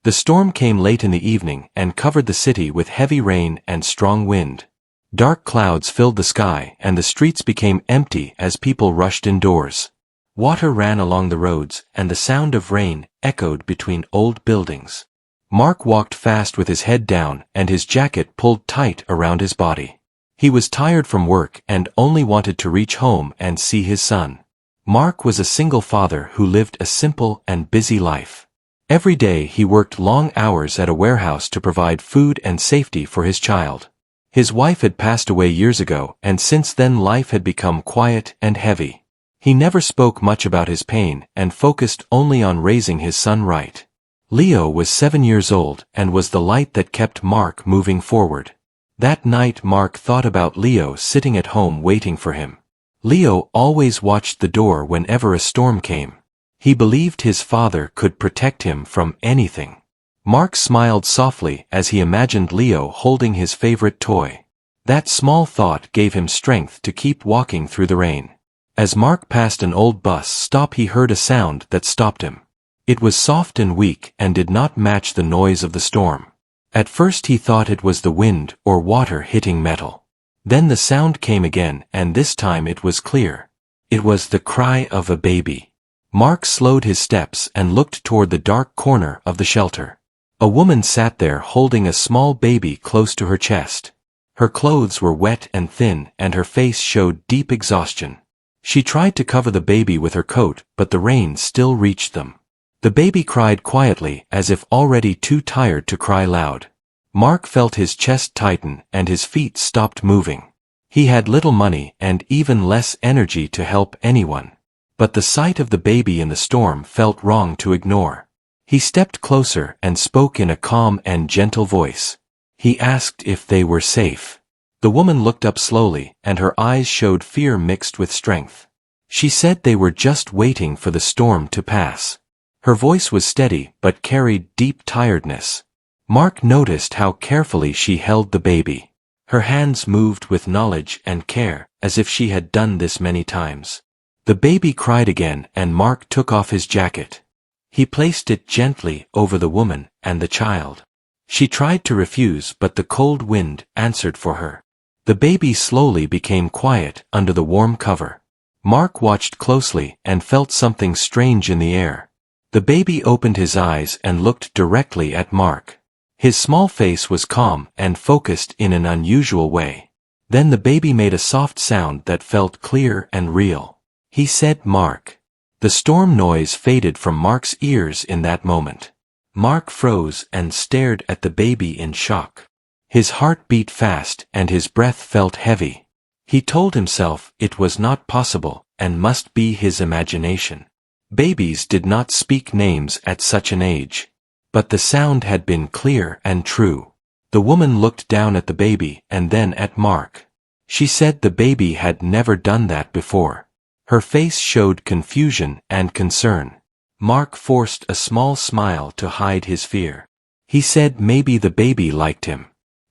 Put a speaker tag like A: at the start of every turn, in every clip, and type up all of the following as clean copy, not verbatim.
A: The storm came late in the evening and covered the city with heavy rain and strong wind. Dark clouds filled the sky and the streets became empty as people rushed indoors. Water ran along the roads and the sound of rain echoed between old buildings. Mark walked fast with his head down and his jacket pulled tight around his body. He was tired from work and only wanted to reach home and see his son. Mark was a single father who lived a simple and busy life. Every day he worked long hours at a warehouse to provide food and safety for his child. His wife had passed away years ago and since then life had become quiet and heavy. He never spoke much about his pain and focused only on raising his son right. Leo was 7 years old and was the light that kept Mark moving forward. That night Mark thought about Leo sitting at home waiting for him. Leo always watched the door whenever a storm came. He believed his father could protect him from anything. Mark smiled softly as he imagined Leo holding his favorite toy. That small thought gave him strength to keep walking through the rain. As Mark passed an old bus stop he heard a sound that stopped him. It was soft and weak and did not match the noise of the storm. At first he thought it was the wind or water hitting metal. Then the sound came again and this time it was clear. It was the cry of a baby. Mark slowed his steps and looked toward the dark corner of the shelter. A woman sat there holding a small baby close to her chest. Her clothes were wet and thin and her face showed deep exhaustion. She tried to cover the baby with her coat, but the rain still reached them. The baby cried quietly as if already too tired to cry loud. Mark felt his chest tighten and his feet stopped moving. He had little money and even less energy to help anyone. But the sight of the baby in the storm felt wrong to ignore. He stepped closer and spoke in a calm and gentle voice. He asked if they were safe. The woman looked up slowly and her eyes showed fear mixed with strength. She said they were just waiting for the storm to pass. Her voice was steady but carried deep tiredness. Mark noticed how carefully she held the baby. Her hands moved with knowledge and care, as if she had done this many times. The baby cried again and Mark took off his jacket. He placed it gently over the woman and the child. She tried to refuse but the cold wind answered for her. The baby slowly became quiet under the warm cover. Mark watched closely and felt something strange in the air. The baby opened his eyes and looked directly at Mark. His small face was calm and focused in an unusual way. Then the baby made a soft sound that felt clear and real. He said, "Mark." The storm noise faded from Mark's ears in that moment. Mark froze and stared at the baby in shock. His heart beat fast and his breath felt heavy. He told himself it was not possible and must be his imagination. Babies did not speak names at such an age. But the sound had been clear and true. The woman looked down at the baby and then at Mark. She said the baby had never done that before. Her face showed confusion and concern. Mark forced a small smile to hide his fear. He said maybe the baby liked him.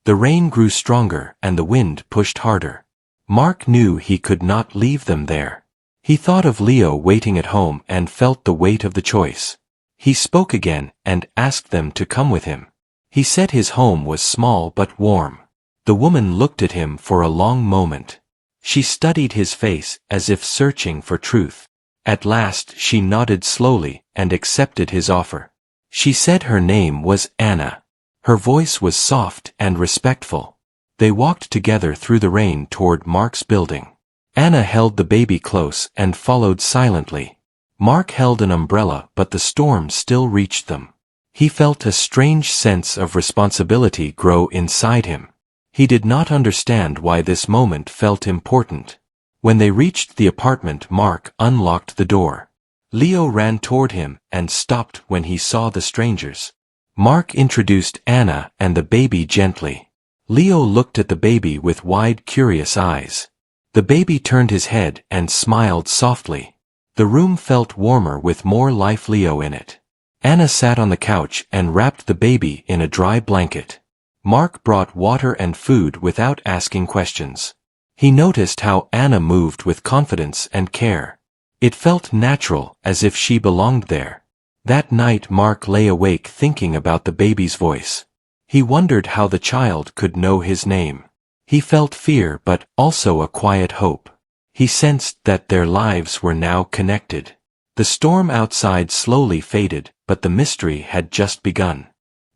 A: The rain grew stronger and the wind pushed harder. Mark knew he could not leave them there. He thought of Leo waiting at home and felt the weight of the choice. He spoke again and asked them to come with him. He said his home was small but warm. The woman looked at him for a long moment. She studied his face as if searching for truth. At last she nodded slowly and accepted his offer. She said her name was Anna. Her voice was soft and respectful. They walked together through the rain toward Mark's building. Anna held the baby close and followed silently. Mark held an umbrella but the storm still reached them. He felt a strange sense of responsibility grow inside him. He did not understand why this moment felt important. When they reached the apartment, Mark unlocked the door. Leo ran toward him and stopped when he saw the strangers. Mark introduced Anna and the baby gently. Leo looked at the baby with wide, curious eyes. The baby turned his head and smiled softly. The room felt warmer with more life Leo in it. Anna sat on the couch and wrapped the baby in a dry blanket. Mark brought water and food without asking questions. He noticed how Anna moved with confidence and care. It felt natural, as if she belonged there. That night Mark lay awake thinking about the baby's voice. He wondered how the child could know his name. He felt fear but also a quiet hope. He sensed that their lives were now connected. The storm outside slowly faded, but the mystery had just begun.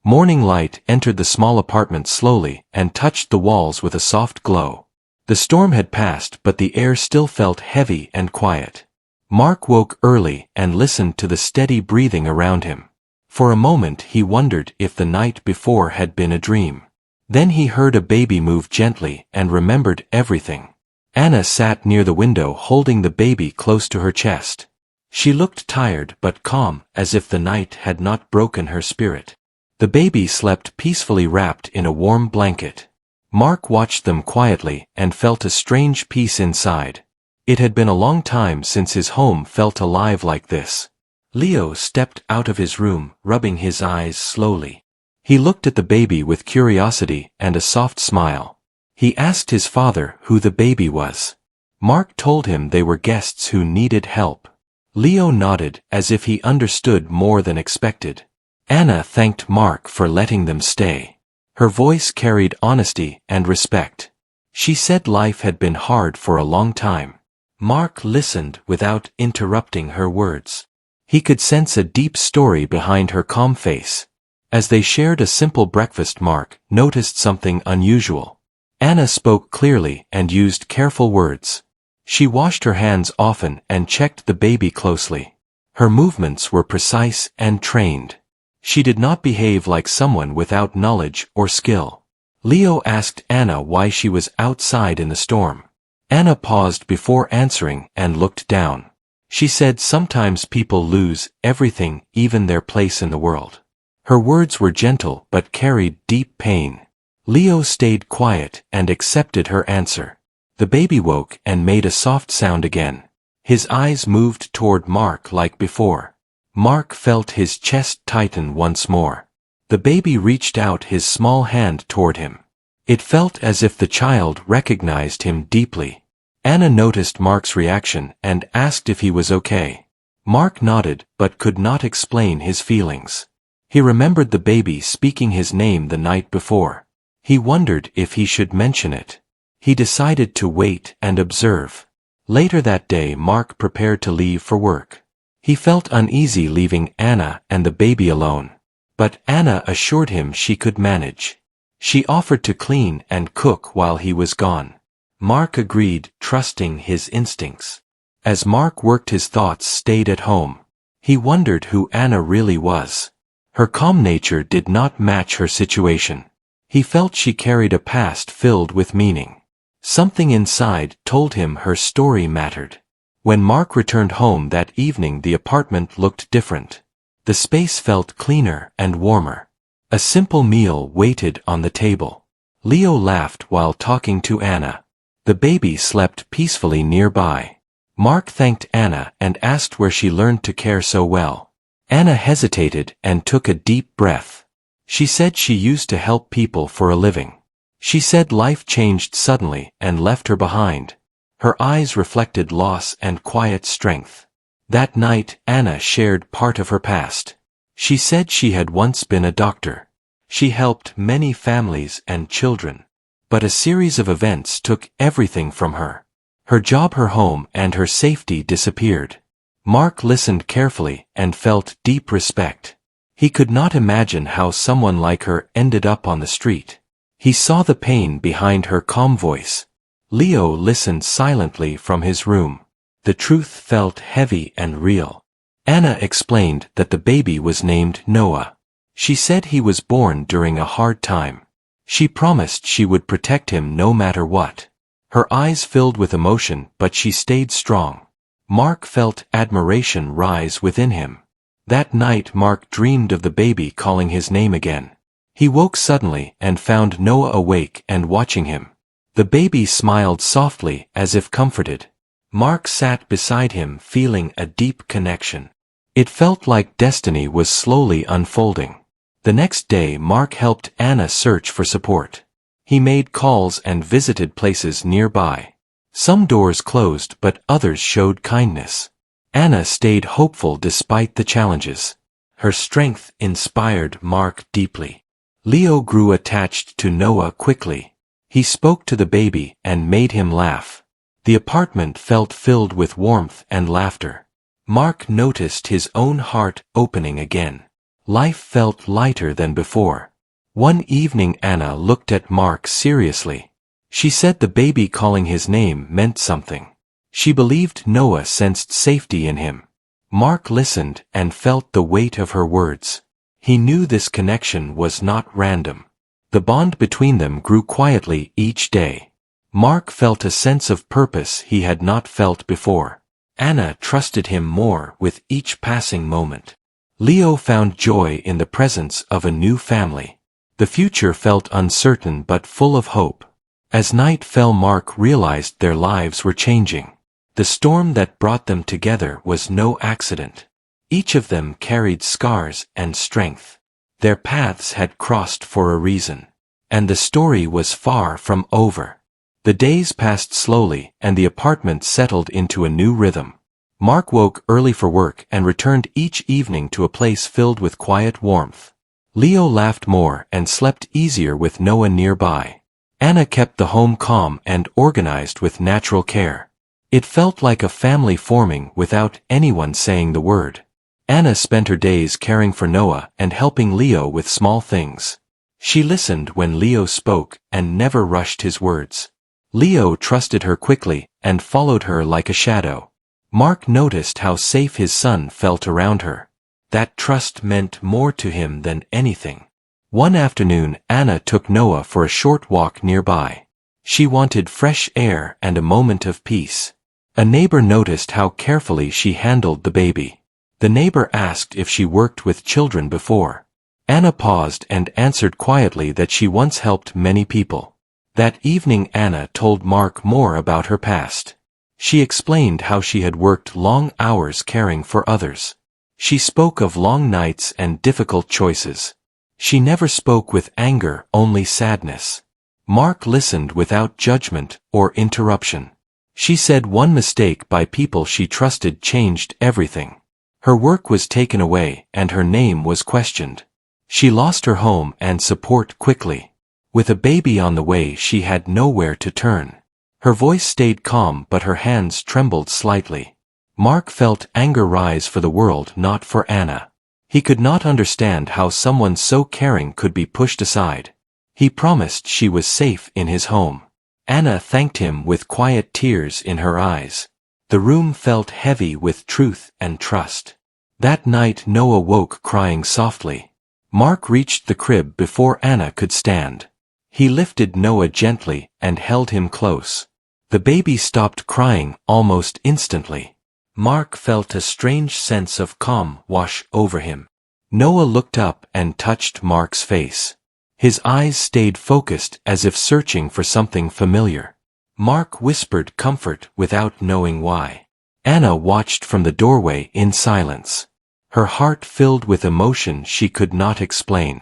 A: Morning light entered the small apartment slowly and touched the walls with a soft glow. The storm had passed, but the air still felt heavy and quiet. Mark woke early and listened to the steady breathing around him. For a moment he wondered if the night before had been a dream. Then he heard a baby move gently and remembered everything. Anna sat near the window holding the baby close to her chest. She looked tired but calm, as if the night had not broken her spirit. The baby slept peacefully wrapped in a warm blanket. Mark watched them quietly and felt a strange peace inside. It had been a long time since his home felt alive like this. Leo stepped out of his room, rubbing his eyes slowly. He looked at the baby with curiosity and a soft smile. He asked his father who the baby was. Mark told him they were guests who needed help. Leo nodded as if he understood more than expected. Anna thanked Mark for letting them stay. Her voice carried honesty and respect. She said life had been hard for a long time. Mark listened without interrupting her words. He could sense a deep story behind her calm face. As they shared a simple breakfast, Mark noticed something unusual. Anna spoke clearly and used careful words. She washed her hands often and checked the baby closely. Her movements were precise and trained. She did not behave like someone without knowledge or skill. Leo asked Anna why she was outside in the storm. Anna paused before answering and looked down. She said sometimes people lose everything, even their place in the world. Her words were gentle but carried deep pain. Leo stayed quiet and accepted her answer. The baby woke and made a soft sound again. His eyes moved toward Mark like before. Mark felt his chest tighten once more. The baby reached out his small hand toward him. It felt as if the child recognized him deeply. Anna noticed Mark's reaction and asked if he was okay. Mark nodded but could not explain his feelings. He remembered the baby speaking his name the night before. He wondered if he should mention it. He decided to wait and observe. Later that day Mark prepared to leave for work. He felt uneasy leaving Anna and the baby alone. But Anna assured him she could manage. She offered to clean and cook while he was gone. Mark agreed, trusting his instincts. As Mark worked, his thoughts stayed at home. He wondered who Anna really was. Her calm nature did not match her situation. He felt she carried a past filled with meaning. Something inside told him her story mattered. When Mark returned home that evening, the apartment looked different. The space felt cleaner and warmer. A simple meal waited on the table. Leo laughed while talking to Anna. The baby slept peacefully nearby. Mark thanked Anna and asked where she learned to care so well. Anna hesitated and took a deep breath. She said she used to help people for a living. She said life changed suddenly and left her behind. Her eyes reflected loss and quiet strength. That night, Anna shared part of her past. She said she had once been a doctor. She helped many families and children. But a series of events took everything from her. Her job, her home, and her safety disappeared. Mark listened carefully and felt deep respect. He could not imagine how someone like her ended up on the street. He saw the pain behind her calm voice. Leo listened silently from his room. The truth felt heavy and real. Anna explained that the baby was named Noah. She said he was born during a hard time. She promised she would protect him no matter what. Her eyes filled with emotion, but she stayed strong. Mark felt admiration rise within him. That night Mark dreamed of the baby calling his name again. He woke suddenly and found Noah awake and watching him. The baby smiled softly as if comforted. Mark sat beside him feeling a deep connection. It felt like destiny was slowly unfolding. The next day Mark helped Anna search for support. He made calls and visited places nearby. Some doors closed but others showed kindness. Anna stayed hopeful despite the challenges. Her strength inspired Mark deeply. Leo grew attached to Noah quickly. He spoke to the baby and made him laugh. The apartment felt filled with warmth and laughter. Mark noticed his own heart opening again. Life felt lighter than before. One evening Anna looked at Mark seriously. She said the baby calling his name meant something. She believed Noah sensed safety in him. Mark listened and felt the weight of her words. He knew this connection was not random. The bond between them grew quietly each day. Mark felt a sense of purpose he had not felt before. Anna trusted him more with each passing moment. Leo found joy in the presence of a new family. The future felt uncertain but full of hope. As night fell, Mark realized their lives were changing. The storm that brought them together was no accident. Each of them carried scars and strength. Their paths had crossed for a reason. And the story was far from over. The days passed slowly and the apartment settled into a new rhythm. Mark woke early for work and returned each evening to a place filled with quiet warmth. Leo laughed more and slept easier with Noah nearby. Anna kept the home calm and organized with natural care. It felt like a family forming without anyone saying the word. Anna spent her days caring for Noah and helping Leo with small things. She listened when Leo spoke and never rushed his words. Leo trusted her quickly and followed her like a shadow. Mark noticed how safe his son felt around her. That trust meant more to him than anything. One afternoon, Anna took Noah for a short walk nearby. She wanted fresh air and a moment of peace. A neighbor noticed how carefully she handled the baby. The neighbor asked if she worked with children before. Anna paused and answered quietly that she once helped many people. That evening Anna told Mark more about her past. She explained how she had worked long hours caring for others. She spoke of long nights and difficult choices. She never spoke with anger, only sadness. Mark listened without judgment or interruption. She said one mistake by people she trusted changed everything. Her work was taken away and her name was questioned. She lost her home and support quickly. With a baby on the way, she had nowhere to turn. Her voice stayed calm but her hands trembled slightly. Mark felt anger rise for the world, not for Anna. He could not understand how someone so caring could be pushed aside. He promised she was safe in his home. Anna thanked him with quiet tears in her eyes. The room felt heavy with truth and trust. That night Noah woke crying softly. Mark reached the crib before Anna could stand. He lifted Noah gently and held him close. The baby stopped crying almost instantly. Mark felt a strange sense of calm wash over him. Noah looked up and touched Mark's face. His eyes stayed focused as if searching for something familiar. Mark whispered comfort without knowing why. Anna watched from the doorway in silence. Her heart filled with emotion she could not explain.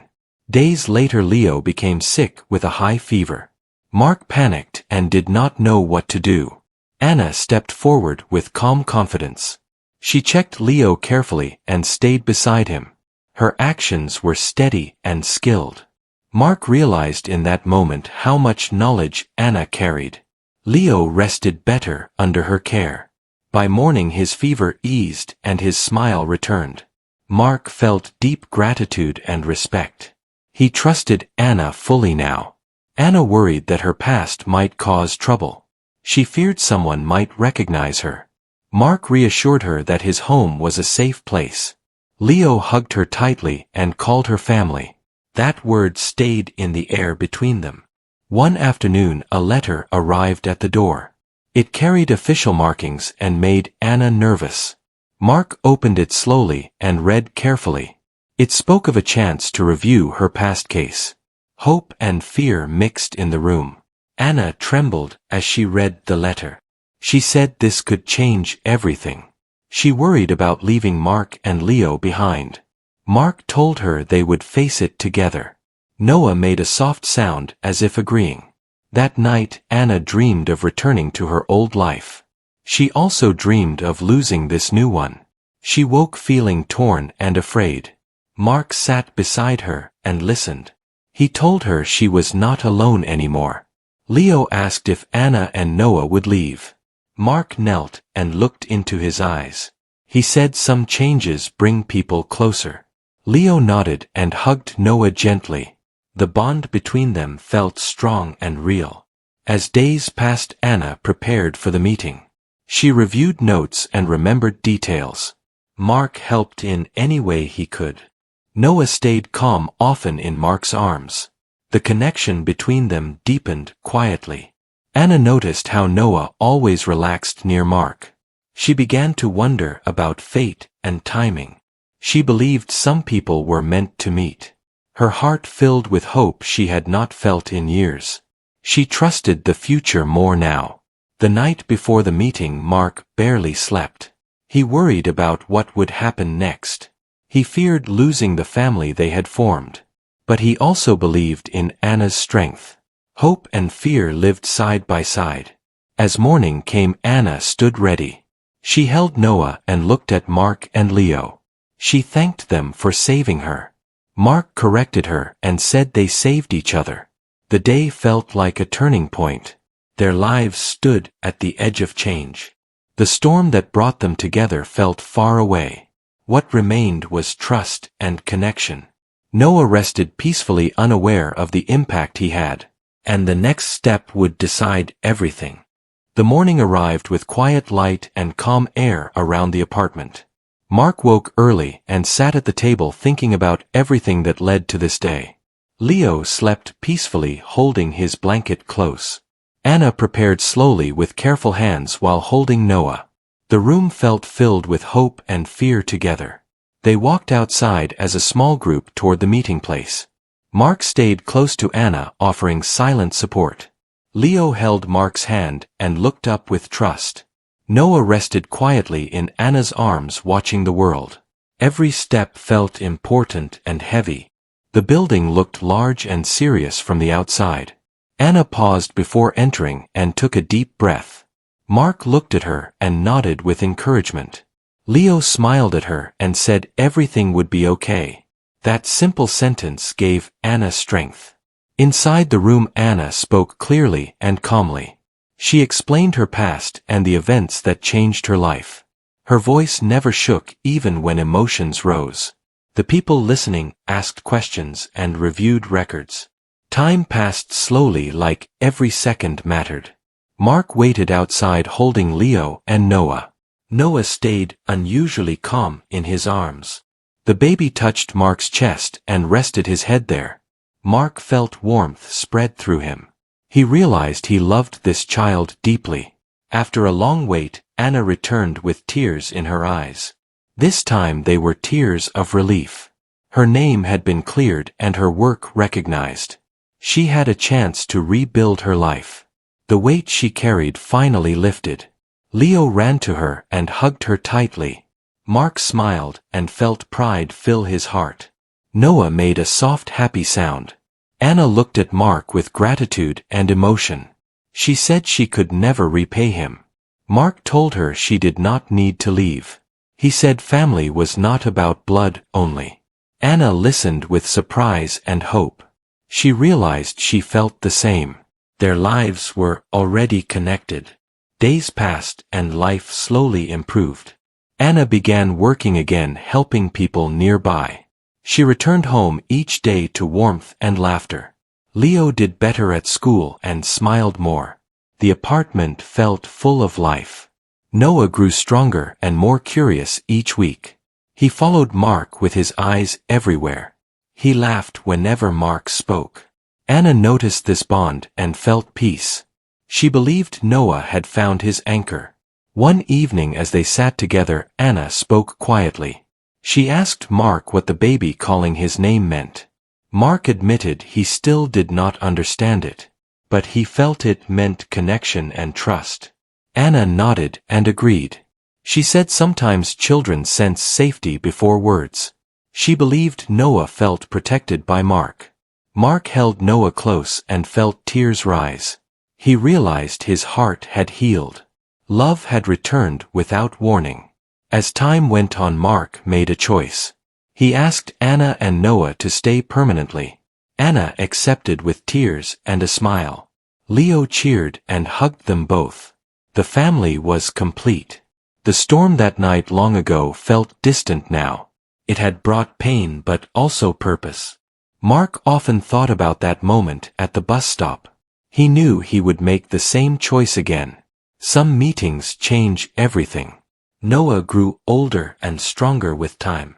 A: Days later Leo became sick with a high fever. Mark panicked and did not know what to do. Anna stepped forward with calm confidence. She checked Leo carefully and stayed beside him. Her actions were steady and skilled. Mark realized in that moment how much knowledge Anna carried. Leo rested better under her care. By morning his fever eased and his smile returned. Mark felt deep gratitude and respect. He trusted Anna fully now. Anna worried that her past might cause trouble. She feared someone might recognize her. Mark reassured her that his home was a safe place. Leo hugged her tightly and called her family. That word stayed in the air between them. One afternoon a letter arrived at the door. It carried official markings and made Anna nervous. Mark opened it slowly and read carefully. It spoke of a chance to review her past case. Hope and fear mixed in the room. Anna trembled as she read the letter. She said this could change everything. She worried about leaving Mark and Leo behind. Mark told her they would face it together. Noah made a soft sound as if agreeing. That night Anna dreamed of returning to her old life. She also dreamed of losing this new one. She woke feeling torn and afraid. Mark sat beside her and listened. He told her she was not alone anymore. Leo asked if Anna and Noah would leave. Mark knelt and looked into his eyes. He said some changes bring people closer. Leo nodded and hugged Noah gently. The bond between them felt strong and real. As days passed, Anna prepared for the meeting. She reviewed notes and remembered details. Mark helped in any way he could. Noah stayed calm, often in Mark's arms. The connection between them deepened quietly. Anna noticed how Noah always relaxed near Mark. She began to wonder about fate and timing. She believed some people were meant to meet. Her heart filled with hope she had not felt in years. She trusted the future more now. The night before the meeting, Mark barely slept. He worried about what would happen next. He feared losing the family they had formed. But he also believed in Anna's strength. Hope and fear lived side by side. As morning came, Anna stood ready. She held Noah and looked at Mark and Leo. She thanked them for saving her. Mark corrected her and said they saved each other. The day felt like a turning point. Their lives stood at the edge of change. The storm that brought them together felt far away. What remained was trust and connection. Noah rested peacefully, unaware of the impact he had. And the next step would decide everything. The morning arrived with quiet light and calm air around the apartment. Mark woke early and sat at the table thinking about everything that led to this day. Leo slept peacefully, holding his blanket close. Anna prepared slowly with careful hands while holding Noah. The room felt filled with hope and fear together. They walked outside as a small group toward the meeting place. Mark stayed close to Anna, offering silent support. Leo held Mark's hand and looked up with trust. Noah rested quietly in Anna's arms, watching the world. Every step felt important and heavy. The building looked large and serious from the outside. Anna paused before entering and took a deep breath. Mark looked at her and nodded with encouragement. Leo smiled at her and said everything would be okay. That simple sentence gave Anna strength. Inside the room, Anna spoke clearly and calmly. She explained her past and the events that changed her life. Her voice never shook even when emotions rose. The people listening asked questions and reviewed records. Time passed slowly, like every second mattered. Mark waited outside holding Leo and Noah. Noah stayed unusually calm in his arms. The baby touched Mark's chest and rested his head there. Mark felt warmth spread through him. He realized he loved this child deeply. After a long wait, Anna returned with tears in her eyes. This time they were tears of relief. Her name had been cleared and her work recognized. She had a chance to rebuild her life. The weight she carried finally lifted. Leo ran to her and hugged her tightly. Mark smiled and felt pride fill his heart. Noah made a soft, happy sound. Anna looked at Mark with gratitude and emotion. She said she could never repay him. Mark told her she did not need to leave. He said family was not about blood only. Anna listened with surprise and hope. She realized she felt the same. Their lives were already connected. Days passed and life slowly improved. Anna began working again, helping people nearby. She returned home each day to warmth and laughter. Leo did better at school and smiled more. The apartment felt full of life. Noah grew stronger and more curious each week. He followed Mark with his eyes everywhere. He laughed whenever Mark spoke. Anna noticed this bond and felt peace. She believed Noah had found his anchor. One evening as they sat together, Anna spoke quietly. She asked Mark what the baby calling his name meant. Mark admitted he still did not understand it, but he felt it meant connection and trust. Anna nodded and agreed. She said sometimes children sense safety before words. She believed Noah felt protected by Mark. Mark held Noah close and felt tears rise. He realized his heart had healed. Love had returned without warning. As time went on, Mark made a choice. He asked Anna and Noah to stay permanently. Anna accepted with tears and a smile. Leo cheered and hugged them both. The family was complete. The storm that night long ago felt distant now. It had brought pain but also purpose. Mark often thought about that moment at the bus stop. He knew he would make the same choice again. Some meetings change everything. Noah grew older and stronger with time.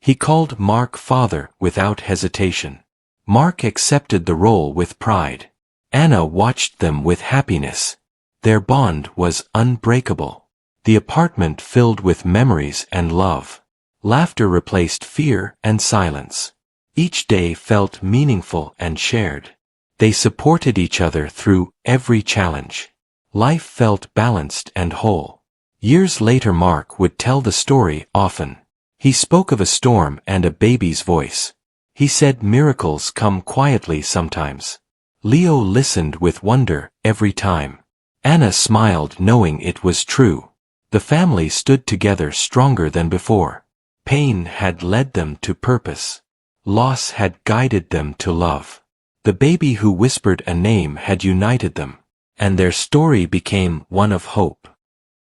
A: He called Mark father without hesitation. Mark accepted the role with pride. Anna watched them with happiness. Their bond was unbreakable. The apartment filled with memories and love. Laughter replaced fear and silence. Each day felt meaningful and shared. They supported each other through every challenge. Life felt balanced and whole. Years later Mark would tell the story often. He spoke of a storm and a baby's voice. He said miracles come quietly sometimes. Leo listened with wonder every time. Anna smiled knowing it was true. The family stood together stronger than before. Pain had led them to purpose. Loss had guided them to love. The baby who whispered a name had united them, and their story became one of hope.